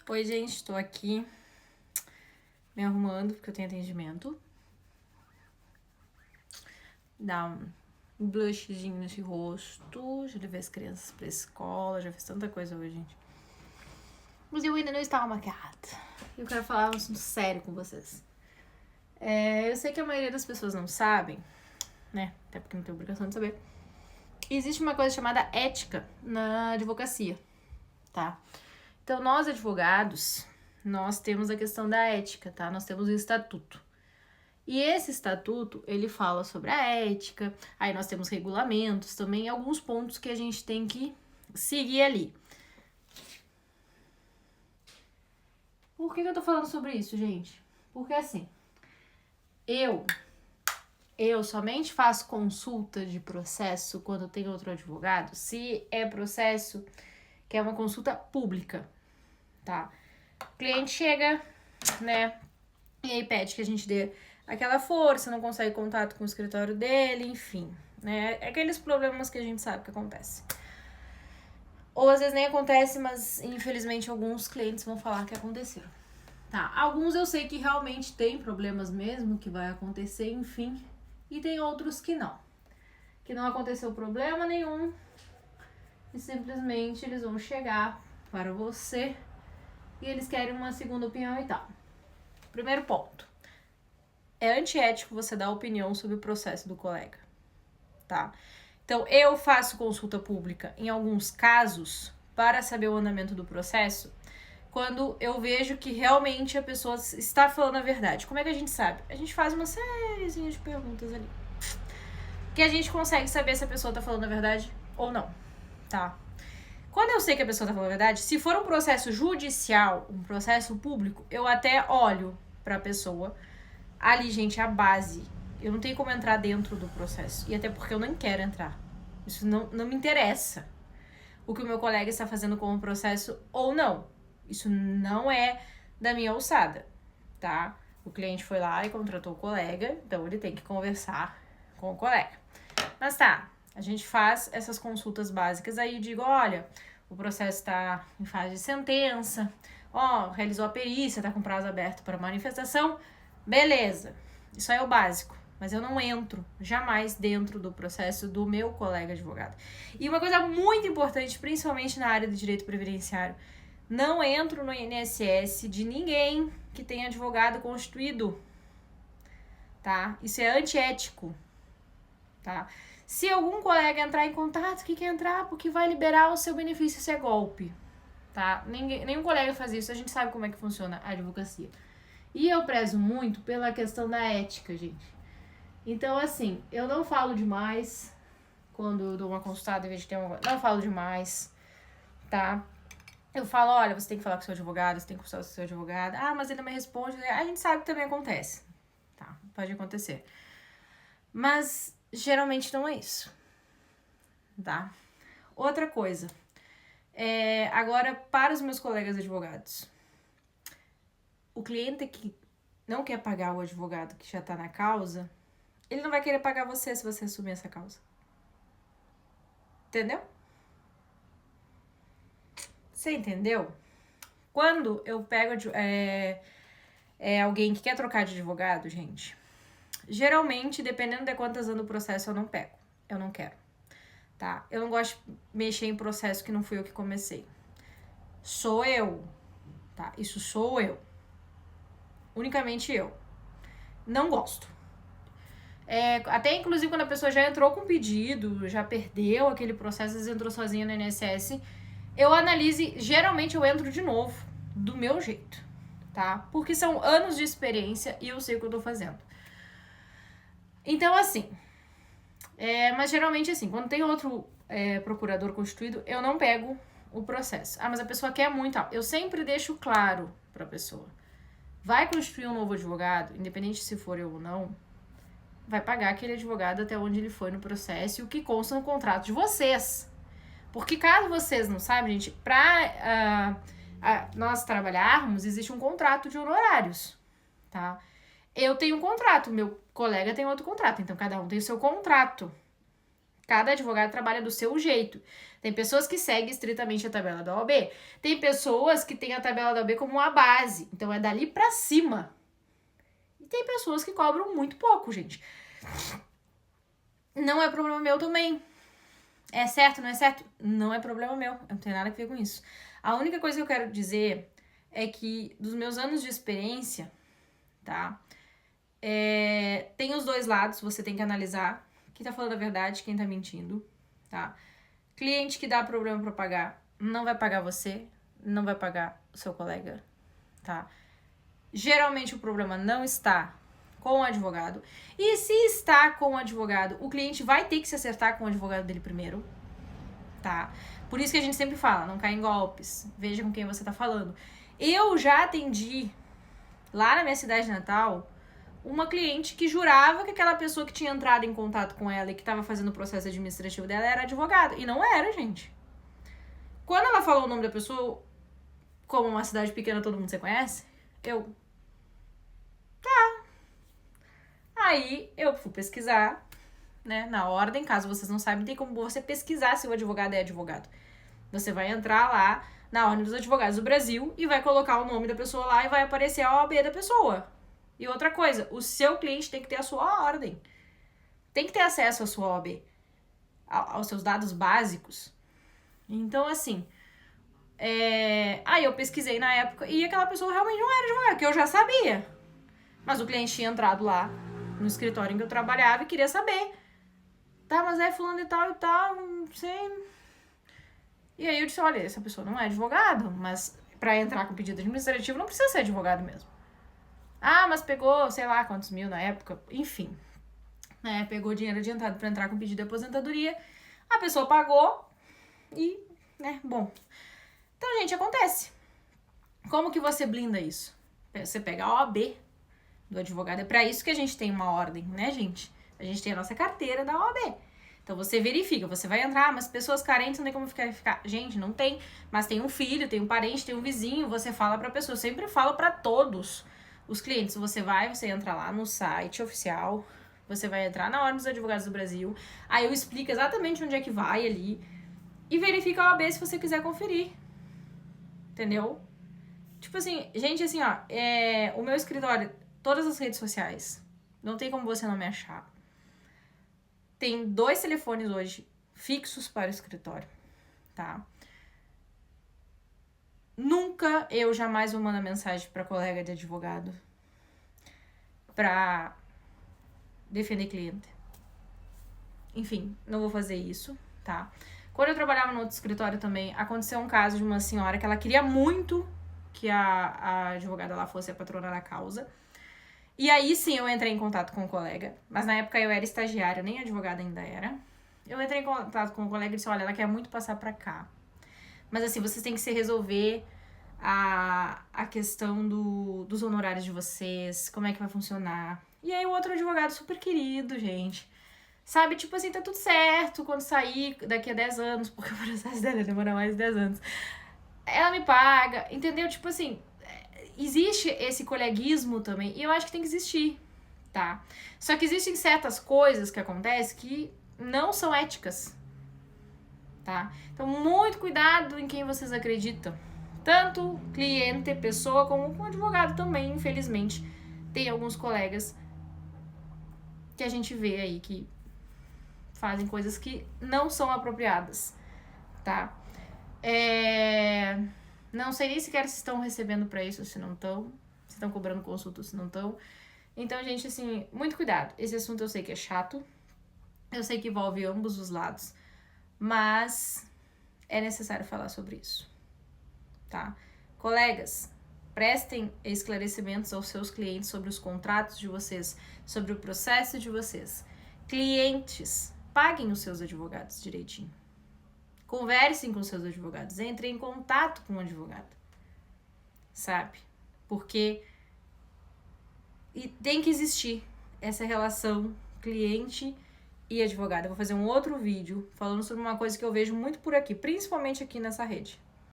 Oi, gente, tô aqui me arrumando porque eu tenho atendimento. Dá um blushzinho nesse rosto. Já levei as crianças pra escola, já fiz tanta coisa hoje, gente. Mas eu ainda não estava maquiada. Eu quero falar um assunto sério com vocês. Eu sei que a maioria das pessoas não sabem, né? Até porque não tem obrigação de saber. Existe uma coisa chamada ética na advocacia, tá? Então, nós advogados, nós temos a questão da ética, tá? Nós temos o estatuto. E esse estatuto, ele fala sobre a ética, aí nós temos regulamentos também, alguns pontos que a gente tem que seguir ali. Por que eu tô falando sobre isso, gente? Porque assim, eu somente faço consulta de processo quando tem outro advogado, se é processo que é uma consulta pública, tá? O cliente chega, né, e aí pede que a gente dê aquela força, não consegue contato com o escritório dele, enfim, né? É aqueles problemas que a gente sabe que acontece. Ou às vezes nem acontece, mas infelizmente alguns clientes vão falar que aconteceram. Tá, alguns eu sei que realmente tem problemas mesmo, que vai acontecer, enfim, e tem outros que não aconteceu problema nenhum e simplesmente eles vão chegar para você e eles querem uma segunda opinião e tal. Primeiro ponto. É antiético você dar opinião sobre o processo do colega, tá? Então, eu faço consulta pública em alguns casos para saber o andamento do processo, quando eu vejo que realmente a pessoa está falando a verdade. Como é que a gente sabe? A gente faz uma sériezinha de perguntas ali, que a gente consegue saber se a pessoa está falando a verdade ou não, tá? Quando eu sei que a pessoa está falando a verdade, se for um processo judicial, um processo público, eu até olho para a pessoa. Ali, gente, é a base. Eu não tenho como entrar dentro do processo. E até porque eu nem quero entrar. Isso não me interessa. O que o meu colega está fazendo com o processo ou não. Isso não é da minha alçada, tá? O cliente foi lá e contratou o colega, então ele tem que conversar com o colega. Mas tá, a gente faz essas consultas básicas aí e digo, olha, o processo está em fase de sentença, realizou a perícia, tá com prazo aberto para manifestação. Beleza, isso aí é o básico, mas eu não entro jamais dentro do processo do meu colega advogado. E uma coisa muito importante, principalmente na área do direito previdenciário, não entro no INSS de ninguém que tenha advogado constituído, tá? Isso é antiético, tá? Se algum colega entrar em contato, que quer entrar porque vai liberar o seu benefício, isso é golpe, tá? Nenhum colega faz isso, a gente sabe como é que funciona a advocacia. E eu prezo muito pela questão da ética, gente. Então, assim, eu não falo demais quando eu dou uma consultada, em vez de ter uma... Não falo demais, tá? Eu falo, olha, você tem que falar com o seu advogado, você tem que consultar com o seu advogado. Ah, mas ele não me responde. A gente sabe que também acontece, tá? Pode acontecer. Mas, geralmente, não é isso, tá? Outra coisa. Agora, para os meus colegas advogados. O cliente que não quer pagar o advogado que já tá na causa, ele não vai querer pagar você se você assumir essa causa. Entendeu? Você entendeu? Quando eu pego alguém que quer trocar de advogado, gente, geralmente, dependendo de quantas anos do processo, eu não pego. Eu não quero, tá? Eu não gosto de mexer em processo que não fui eu que comecei. Sou eu, tá? Isso sou eu. Unicamente eu. Não gosto. Até inclusive quando a pessoa já entrou com pedido, já perdeu aquele processo, às vezes entrou sozinha no INSS, eu analiso, geralmente eu entro de novo, do meu jeito, tá? Porque são anos de experiência e eu sei o que eu tô fazendo. Então, assim, mas geralmente assim, quando tem outro procurador constituído, eu não pego o processo. Ah, mas a pessoa quer muito, eu sempre deixo claro pra pessoa. Vai constituir um novo advogado, independente se for eu ou não, vai pagar aquele advogado até onde ele foi no processo e o que consta no contrato de vocês. Porque caso vocês não saibam, gente, pra nós trabalharmos, existe um contrato de honorários, tá? Eu tenho um contrato, meu colega tem outro contrato, então cada um tem o seu contrato, Cada advogado trabalha do seu jeito. Tem pessoas que seguem estritamente a tabela da OAB. Tem pessoas que têm a tabela da OAB como uma base. Então é dali pra cima. E tem pessoas que cobram muito pouco, gente. Não é problema meu também. É certo, não é certo? Não é problema meu. Eu não tenho nada a ver com isso. A única coisa que eu quero dizer é que dos meus anos de experiência, tá? Tem os dois lados, você tem que analisar quem tá falando a verdade, quem tá mentindo, tá? Cliente que dá problema pra pagar, não vai pagar você, não vai pagar o seu colega, tá? Geralmente o problema não está com o advogado. E se está com o advogado, o cliente vai ter que se acertar com o advogado dele primeiro, tá? Por isso que a gente sempre fala, não cai em golpes, veja com quem você tá falando. Eu já atendi, lá na minha cidade natal, uma cliente que jurava que aquela pessoa que tinha entrado em contato com ela e que estava fazendo o processo administrativo dela era advogado. E não era, gente. Quando ela falou o nome da pessoa, como uma cidade pequena todo mundo se conhece, Tá. Aí eu fui pesquisar, né, na ordem, caso vocês não saibam, tem como você pesquisar se o advogado é advogado. Você vai entrar lá na ordem dos advogados do Brasil e vai colocar o nome da pessoa lá e vai aparecer a OAB da pessoa. E outra coisa, o seu cliente tem que ter a sua ordem. Tem que ter acesso à sua OAB, aos seus dados básicos. Então, assim, aí eu pesquisei na época e aquela pessoa realmente não era advogada, que eu já sabia. Mas o cliente tinha entrado lá no escritório em que eu trabalhava e queria saber. Tá, mas é fulano e tal, não sei. E aí eu disse, olha, essa pessoa não é advogado, mas pra entrar com pedido administrativo não precisa ser advogado mesmo. Ah, mas pegou, sei lá, quantos mil na época, enfim. Né, pegou dinheiro adiantado pra entrar com pedido de aposentadoria. A pessoa pagou e, né, bom. Então, gente, acontece. Como que você blinda isso? Você pega a OAB do advogado. É pra isso que a gente tem uma ordem, né, gente? A gente tem a nossa carteira da OAB. Então, você verifica, você vai entrar, mas pessoas carentes não tem como ficar. Gente, não tem. Mas tem um filho, tem um parente, tem um vizinho, você fala pra pessoa. Eu sempre falo pra todos os clientes. Você entra lá no site oficial, você vai entrar na Ordem dos Advogados do Brasil, aí eu explico exatamente onde é que vai ali e verifica a OAB se você quiser conferir. Entendeu? Tipo assim, gente, assim, ó, o meu escritório, todas as redes sociais, não tem como você não me achar. Tem 2 telefones hoje fixos para o escritório, tá? Nunca eu jamais vou mandar mensagem para colega de advogado pra defender cliente. Enfim, não vou fazer isso, tá? Quando eu trabalhava no outro escritório também, aconteceu um caso de uma senhora que ela queria muito que a advogada lá fosse a patrona da causa. E aí sim eu entrei em contato com o colega, mas na época eu era estagiária, nem advogada ainda era. Eu entrei em contato com o colega e disse, olha, ela quer muito passar pra cá. Mas assim, vocês têm que se resolver a questão dos honorários de vocês, como é que vai funcionar. E aí o outro advogado super querido, gente, sabe, tipo assim, tá tudo certo quando sair daqui a 10 anos, porque o processo dela demora mais de 10 anos. Ela me paga, entendeu? Tipo assim, existe esse coleguismo também, e eu acho que tem que existir, tá? Só que existem certas coisas que acontecem que não são éticas, tá? Então, muito cuidado em quem vocês acreditam. Tanto cliente, pessoa, como com advogado também, infelizmente. Tem alguns colegas que a gente vê aí que fazem coisas que não são apropriadas, tá? Não sei nem sequer se estão recebendo pra isso, se não estão. Se estão cobrando consulta, se não estão. Então, gente, assim, muito cuidado. Esse assunto eu sei que é chato. Eu sei que envolve ambos os lados. Mas é necessário falar sobre isso, tá? Colegas, prestem esclarecimentos aos seus clientes sobre os contratos de vocês, sobre o processo de vocês. Clientes, paguem os seus advogados direitinho. Conversem com seus advogados, entrem em contato com o advogado, sabe? Porque tem que existir essa relação cliente e advogado. Eu vou fazer um outro vídeo falando sobre uma coisa que eu vejo muito por aqui, principalmente aqui nessa rede.